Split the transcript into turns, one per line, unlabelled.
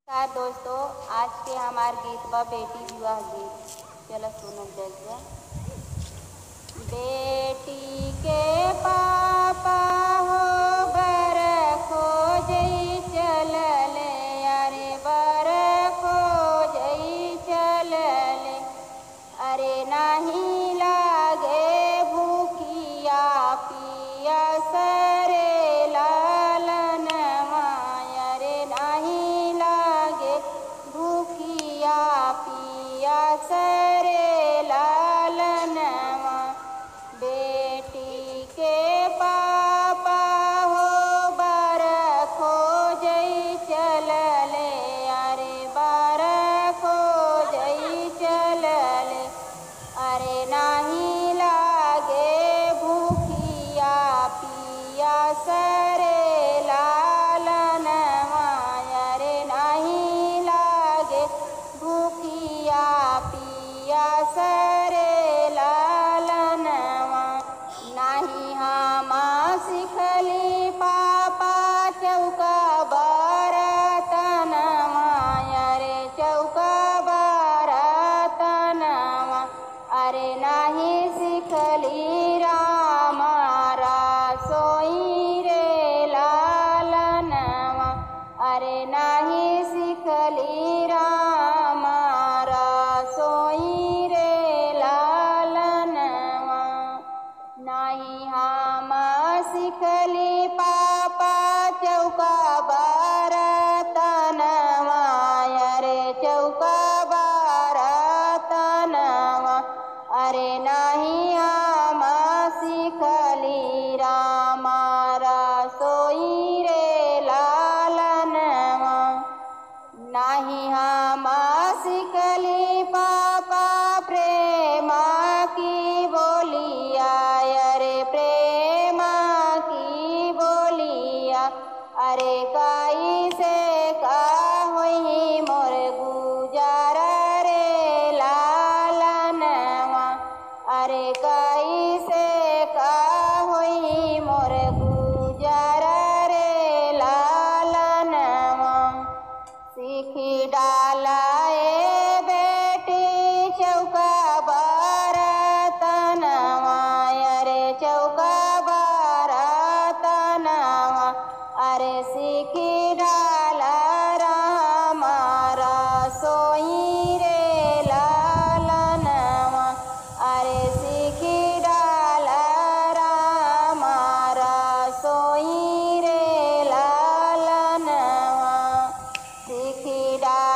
नमस्कार दोस्तों, आज के हमार गीत बा बेटी विवाह गीत। चलो सुनल जाइए। बेटी के पापा हो बर खोजई चलले, अरे बर खोजई चलले, अरे नहीं लागे भूखिया पिया सरे लालन माया, रे नहीं लागे भूखिया पिया सरे लालन माँ। बेटी के पापा हो बर खोजई चलले, अरे बर खोजई चलले, अरे नहीं लागे भूखिया पिया सरे लालन माया, रे नहीं लागे भूखिया पिया सरे लालन माँ। नहीं हम सिखली पापा चौका बरतन माया, रे चौका बरतन माँ। अरे नहीं सिखली रामा रसोई रे लालन माँ, अरे नहीं सिखली रामा रसोई रे लालन माँ। नहीं हम सिखली पापा चौका बरतन माया, रे चौका बरतन माँ। अरे नहीं हम सिखली रामा रसोई रे लालन माँ। नहीं हम सिखली पापा प्रेम की बोलिया, अरे प्रेम की बोलिया, अरे काई से का होई मोर गुजार रे लालन माँ, अरे काई से का होई मोर गुजार रे लालन माँ। सीखी डाला ए बेटी चौका बरतन माया, रे चौका बरतन माँ। अरे सीखी डाला रामा रसोई रे लालन माँ, अरे सीखी डाला रामा रसोई रे लालन माँ। सीखी डाला